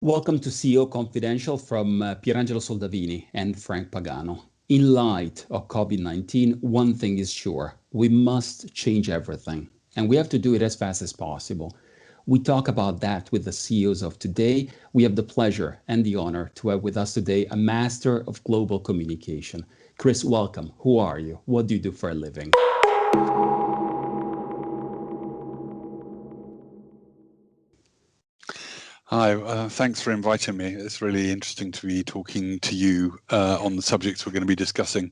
Welcome to CEO Confidential from Pierangelo Soldavini and Frank Pagano. In light of COVID-19, one thing is sure, we must change everything, and we have to do it as fast as possible. We talk about that with the CEOs of today. We have the pleasure and the honor to have with us today a master of global communication. Chris, welcome. Who are you? What do you do for a living? Hi, thanks for inviting me. It's really interesting to be talking to you on the subjects we're going to be discussing.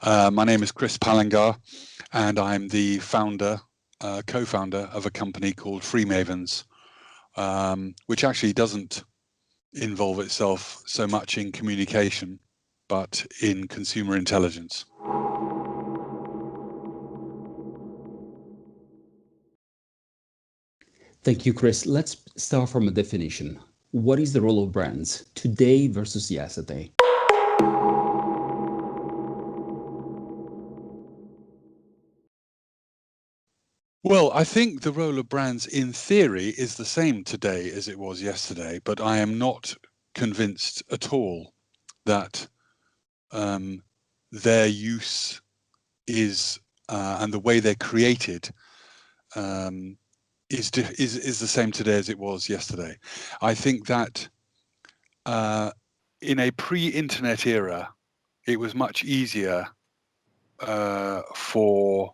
My name is Chris Palengat, and I'm the co-founder of a company called Freemavens, which actually doesn't involve itself so much in communication, but in consumer intelligence. Thank you, Chris. Let's start from a definition. What is the role of brands today versus yesterday? Well, I think the role of brands in theory is the same today as it was yesterday, but I am not convinced at all that their use is and the way they're created is the same today as it was yesterday. I think that in a pre-internet era, it was much easier for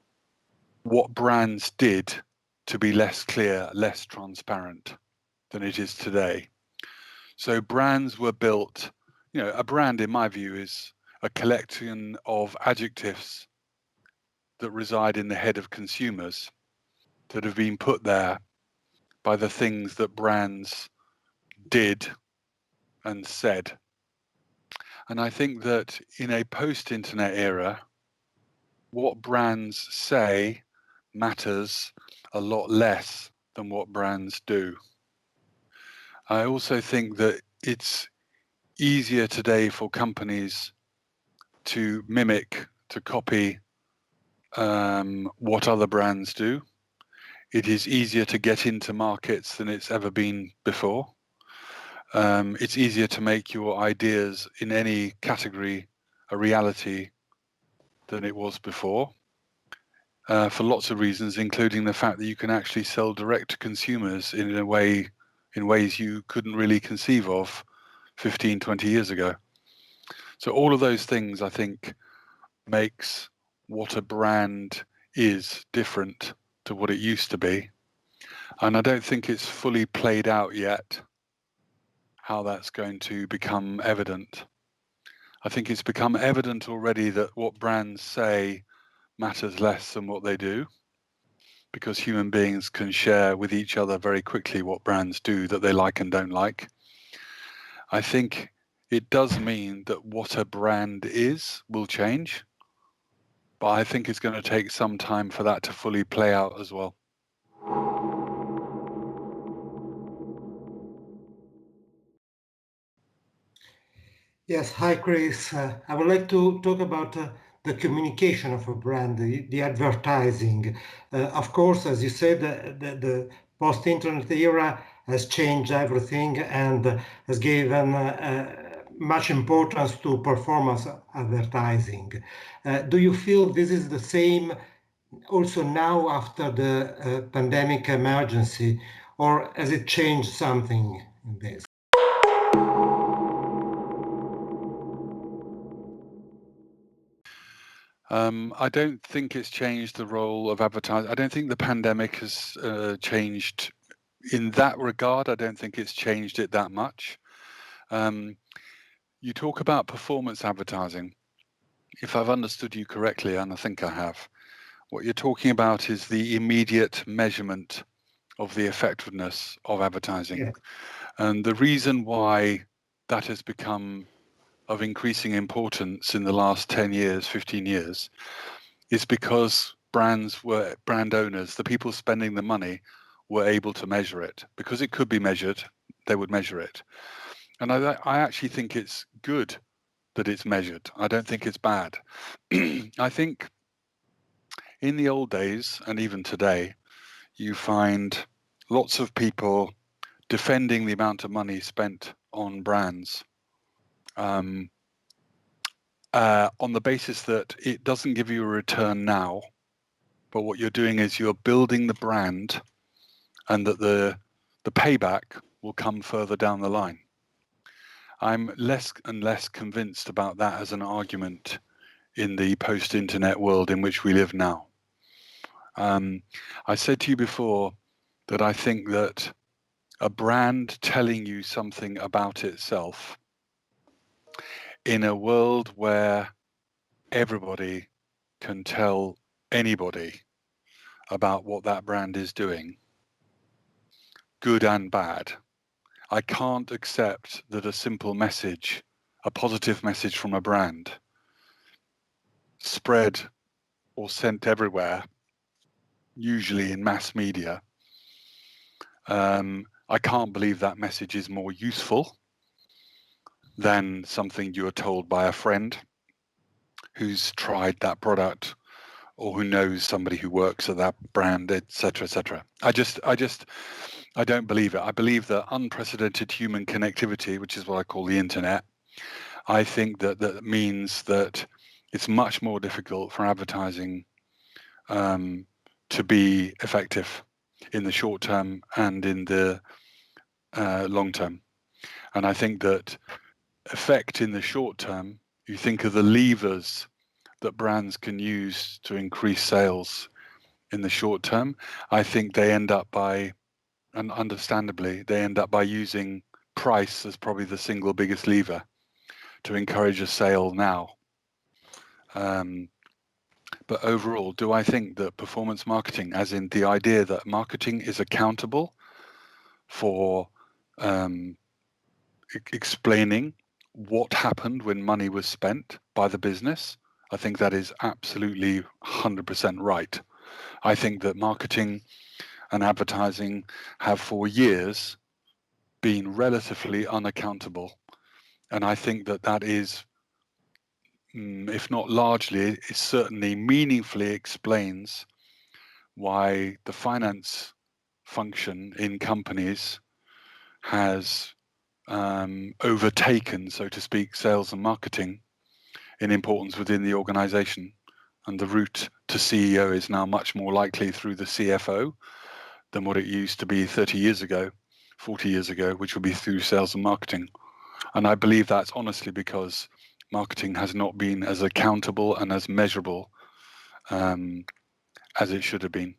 what brands did to be less clear, less transparent than it is today. So brands were built, a brand in my view is a collection of adjectives that reside in the head of consumers that have been put there by the things that brands did and said. And I think that in a post-internet era, what brands say matters a lot less than what brands do. I also think that it's easier today for companies to mimic, to copy what other brands do. It is easier to get into markets than it's ever been before. It's easier to make your ideas in any category a reality than it was before, for lots of reasons, including the fact that you can actually sell direct to consumers in ways you couldn't really conceive of 15, 20 years ago. So all of those things, I think, makes what a brand is different to what it used to be. And I don't think it's fully played out yet how that's going to become evident. I think it's become evident already that what brands say matters less than what they do, because human beings can share with each other very quickly what brands do that they like and don't like. I think it does mean that what a brand is will change, but I think it's going to take some time for that to fully play out as well. Yes, hi Chris. I would like to talk about the communication of a brand, the advertising. Of course, as you said, the post-internet era has changed everything and has given much importance to performance advertising. Do you feel this is the same also now after the pandemic emergency, or has it changed something in this? I don't think it's changed the role of advertising. I don't think the pandemic has changed in that regard. I don't think it's changed it that much. You talk about performance advertising. If I've understood you correctly, and I think I have, what you're talking about is the immediate measurement of the effectiveness of advertising. Yeah. And the reason why that has become of increasing importance in the last 10 years, 15 years, is because brand owners, the people spending the money, were able to measure it. Because it could be measured, they would measure it. And I actually think it's good that it's measured. I don't think it's bad. I think in the old days, and even today, you find lots of people defending the amount of money spent on brands on the basis that it doesn't give you a return now, but what you're doing is you're building the brand, and that the payback will come further down the line. I'm less and less convinced about that as an argument in the post-internet world in which we live now. I said to you before that I think that a brand telling you something about itself in a world where everybody can tell anybody about what that brand is doing, good and bad. I can't accept that a simple message, a positive message from a brand, spread or sent everywhere, usually in mass media. I can't believe that message is more useful than something you are told by a friend who's tried that product or who knows somebody who works at that brand, etc., etc. I don't believe it. I believe that unprecedented human connectivity, which is what I call the internet, I think that means that it's much more difficult for advertising to be effective in the short term and in the long term. And I think that effect in the short term, you think of the levers that brands can use to increase sales in the short term, I think they end up by, and understandably, they end up by using price as probably the single biggest lever to encourage a sale now. But overall, do I think that performance marketing, as in the idea that marketing is accountable for explaining what happened when money was spent by the business, I think that is absolutely 100% right. I think that marketing and advertising have for years been relatively unaccountable. And I think that that is, if not largely, it certainly meaningfully explains why the finance function in companies has overtaken, so to speak, sales and marketing in importance within the organization. And the route to CEO is now much more likely through the CFO than what it used to be 30 years ago, 40 years ago, which would be through sales and marketing. And I believe that's honestly because marketing has not been as accountable and as measurable as it should have been.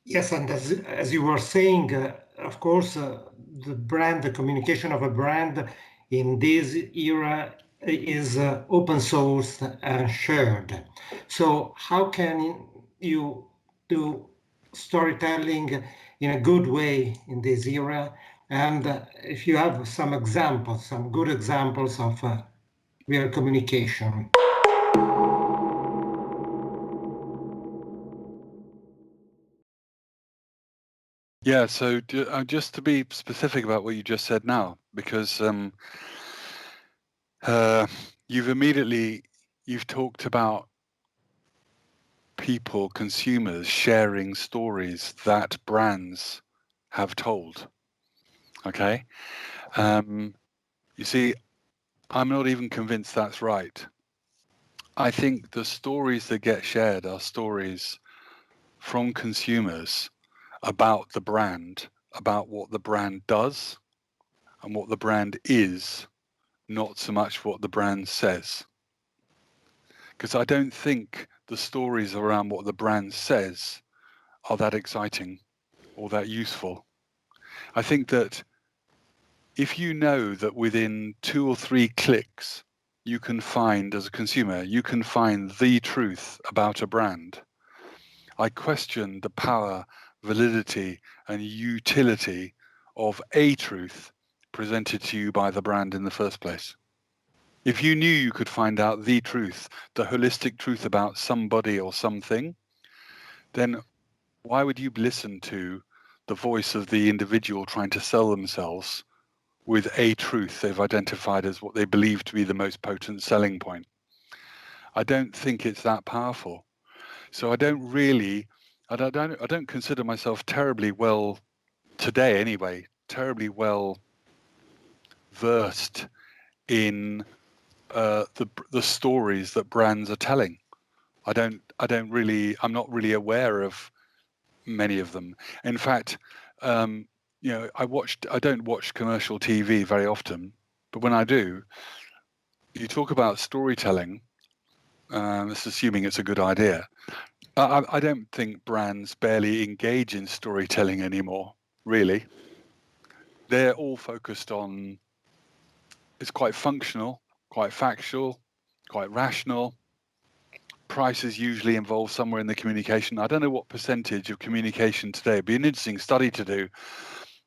Yes, and as you were saying, of course, the brand, the communication of a brand in this era is open source and shared. So how can you do storytelling in a good way in this era? And if you have some examples, some good examples of real communication. Yeah, so just to be specific about what you just said now, because you've talked about people, consumers sharing stories that brands have told. Okay. You see, I'm not even convinced that's right. I think the stories that get shared are stories from consumers about the brand, about what the brand does and what the brand is, not so much what the brand says. Because I don't think the stories around what the brand says are that exciting or that useful. I think that if you know that within 2 or 3 clicks, you can find, as a consumer, you can find the truth about a brand, I question the power, validity, and utility of a truth presented to you by the brand in the first place. If you knew you could find out the truth, the holistic truth about somebody or something, then why would you listen to the voice of the individual trying to sell themselves with a truth they've identified as what they believe to be the most potent selling point? I don't think it's that powerful. So I don't consider myself terribly well today anyway, terribly well versed in the stories that brands are telling. I'm not really aware of many of them. In fact, I don't watch commercial TV very often, but when I do, you talk about storytelling. It's assuming it's a good idea. I don't think brands barely engage in storytelling anymore, really. They're all focused on, it's quite functional, quite factual, quite rational. Price is usually involved somewhere in the communication. I don't know what percentage of communication today. It'd be an interesting study to do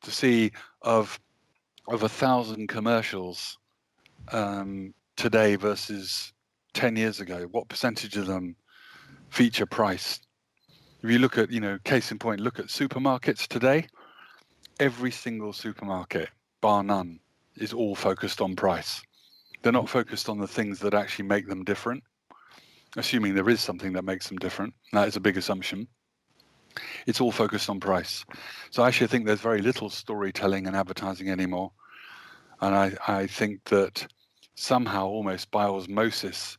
to see of 1,000 commercials today versus 10 years ago, what percentage of them feature price? If you look at, case in point, look at supermarkets today, every single supermarket, bar none, is all focused on price. They're not focused on the things that actually make them different, assuming there is something that makes them different. That is a big assumption. It's all focused on price. So I actually think there's very little storytelling and advertising anymore. And I think that somehow, almost by osmosis,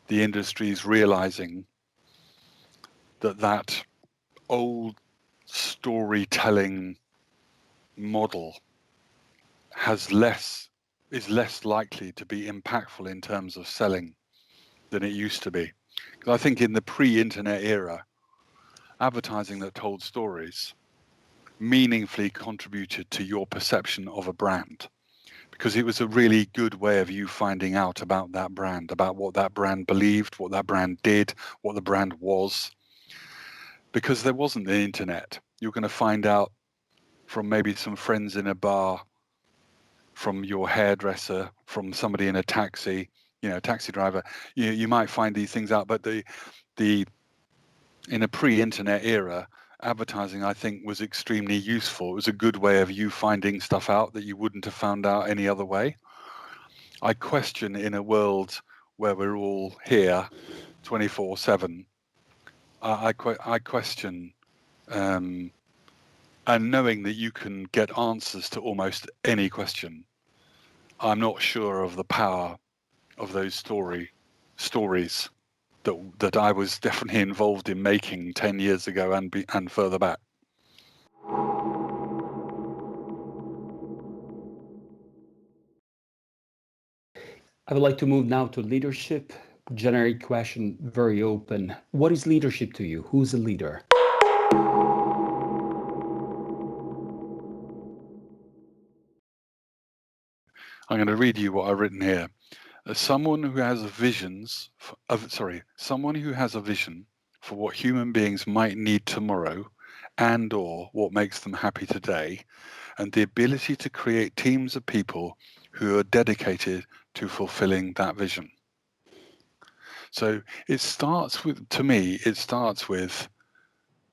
the industry is realizing that old storytelling model is less likely to be impactful in terms of selling than it used to be. Because I think in the pre-internet era, advertising that told stories meaningfully contributed to your perception of a brand, because it was a really good way of you finding out about that brand, about what that brand believed, what that brand did, what the brand was. Because there wasn't the internet. You're going to find out from maybe some friends in a bar, from your hairdresser, from somebody in a taxi, taxi driver. You might find these things out, but in a pre-internet era, advertising, I think, was extremely useful. It was a good way of you finding stuff out that you wouldn't have found out any other way. I question, in a world where we're all here 24/7, I question, and knowing that you can get answers to almost any question, I'm not sure of the power of those stories that I was definitely involved in making 10 years ago and further back. I would like to move now to leadership. Generic question, very open. What is leadership to you? Who's a leader? I'm going to read you what I've written here. Someone who has a vision for what human beings might need tomorrow and/or what makes them happy today, and the ability to create teams of people who are dedicated to fulfilling that vision. So it starts with,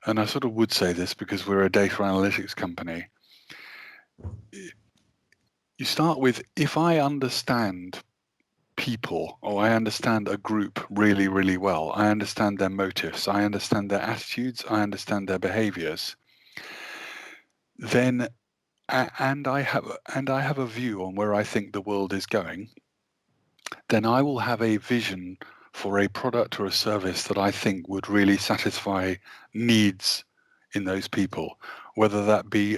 and I sort of would say this because we're a data analytics company, you start with, if I understand people, or I understand a group really, really well, I understand their motives, I understand their attitudes, I understand their behaviors, then and I have a view on where I think the world is going, then I will have a vision for a product or a service that I think would really satisfy needs in those people, whether that be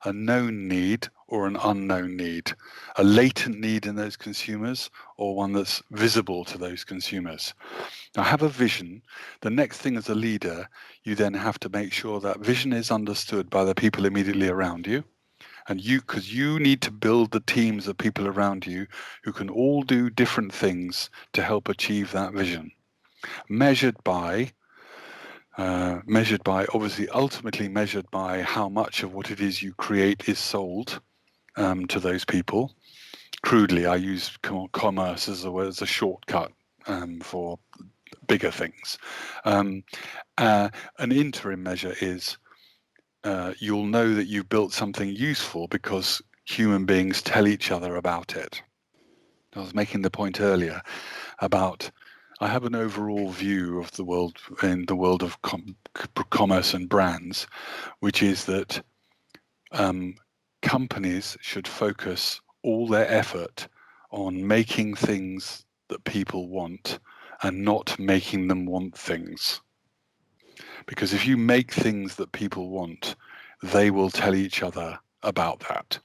a known need or an unknown need, a latent need in those consumers or one that's visible to those consumers. Now, have a vision. The next thing as a leader, you then have to make sure that vision is understood by the people immediately around you. And because you need to build the teams of people around you who can all do different things to help achieve that vision. Measured by, obviously, ultimately measured by how much of what it is you create is sold to those people. Crudely, I use commerce as a shortcut for bigger things. An interim measure is you'll know that you've built something useful because human beings tell each other about it. I was making the point earlier about I have an overall view of the world in the world of commerce and brands, which is that companies should focus all their effort on making things that people want and not making them want things. Because if you make things that people want, they will tell each other about that.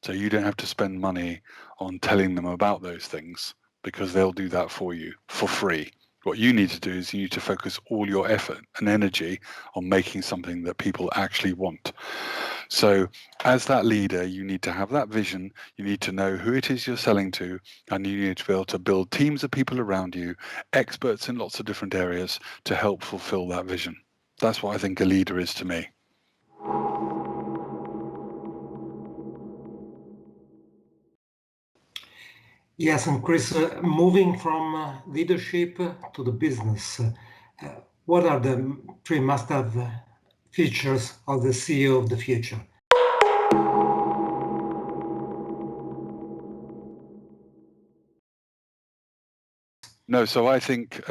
So you don't have to spend money on telling them about those things, because they'll do that for you for free. What you need to do is you need to focus all your effort and energy on making something that people actually want. So as that leader, you need to have that vision, you need to know who it is you're selling to, and you need to be able to build teams of people around you, experts in lots of different areas, to help fulfill that vision. That's what I think a leader is to me. Yes, and Chris, moving from leadership to the business, what are the three must-have features of the CEO of the future? No, so I think,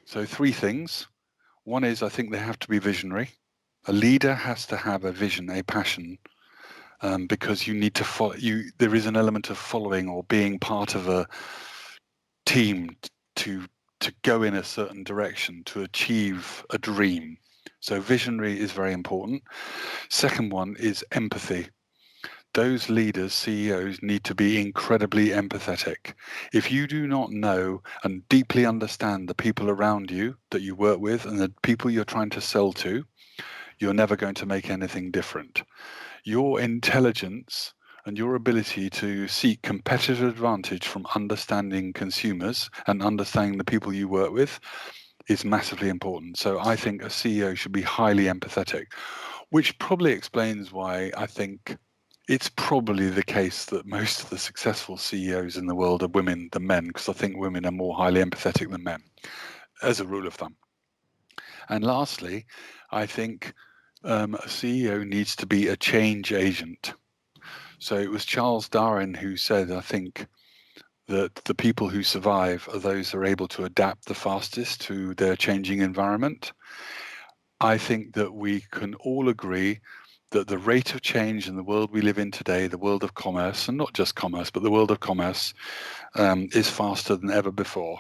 so three things. One is, I think they have to be visionary. A leader has to have a vision, a passion, because you need to follow. There is an element of following or being part of a team to go in a certain direction to achieve a dream. So visionary is very important. Second one is empathy. Those leaders, CEOs, need to be incredibly empathetic. If you do not know and deeply understand the people around you that you work with and the people you're trying to sell to, you're never going to make anything different. Your intelligence and your ability to seek competitive advantage from understanding consumers and understanding the people you work with is massively important. So I think a CEO should be highly empathetic, which probably explains why I think it's probably the case that most of the successful CEOs in the world are women than men, because I think women are more highly empathetic than men, as a rule of thumb. And lastly, I think a CEO needs to be a change agent. So it was Charles Darwin who said, I think, that the people who survive are those who are able to adapt the fastest to their changing environment. I think that we can all agree that the rate of change in the world we live in today, the world of commerce, and not just commerce, but the world of commerce, is faster than ever before.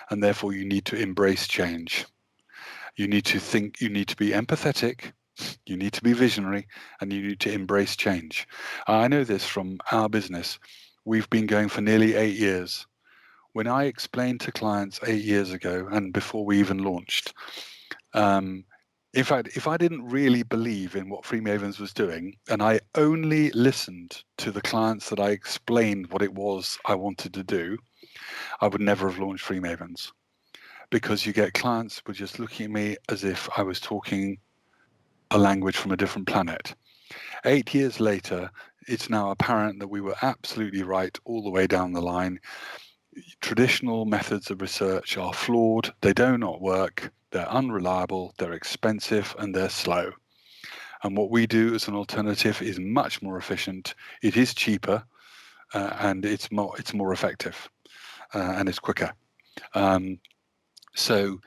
And therefore, you need to embrace change. You need to think, you need to be empathetic, you need to be visionary, and you need to embrace change. I know this from our business. We've been going for nearly 8 years. When I explained to clients 8 years ago, and before we even launched, in fact, if I didn't really believe in what Freemavens was doing, and I only listened to the clients that I explained what it was I wanted to do, I would never have launched Freemavens. Because you get clients who were just looking at me as if I was talking a language from a different planet. 8 years later, it's now apparent that we were absolutely right all the way down the line. Traditional methods of research are flawed, they do not work, they're unreliable, they're expensive, and they're slow. And what we do as an alternative is much more efficient, it is cheaper, and it's more effective, and it's quicker. So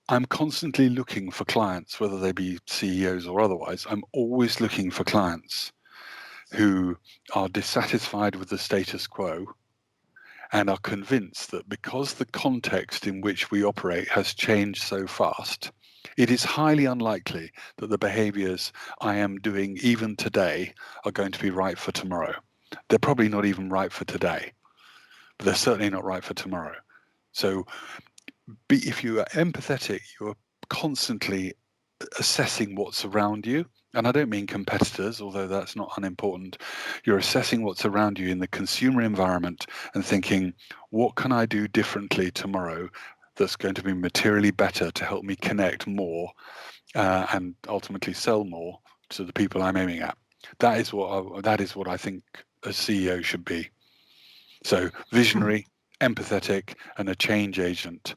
I'm constantly looking for clients, whether they be CEOs or otherwise. I'm always looking for clients who are dissatisfied with the status quo and are convinced that because the context in which we operate has changed so fast, it is highly unlikely that the behaviors I am doing even today are going to be right for tomorrow. They're probably not even right for today, but they're certainly not right for tomorrow. So if you are empathetic, you're constantly assessing what's around you. And I don't mean competitors, although that's not unimportant. You're assessing what's around you in the consumer environment and thinking, what can I do differently tomorrow that's going to be materially better to help me connect more and ultimately sell more to the people I'm aiming at? That is what I think a CEO should be. So visionary, empathetic, and a change agent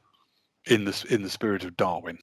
in the spirit of Darwin.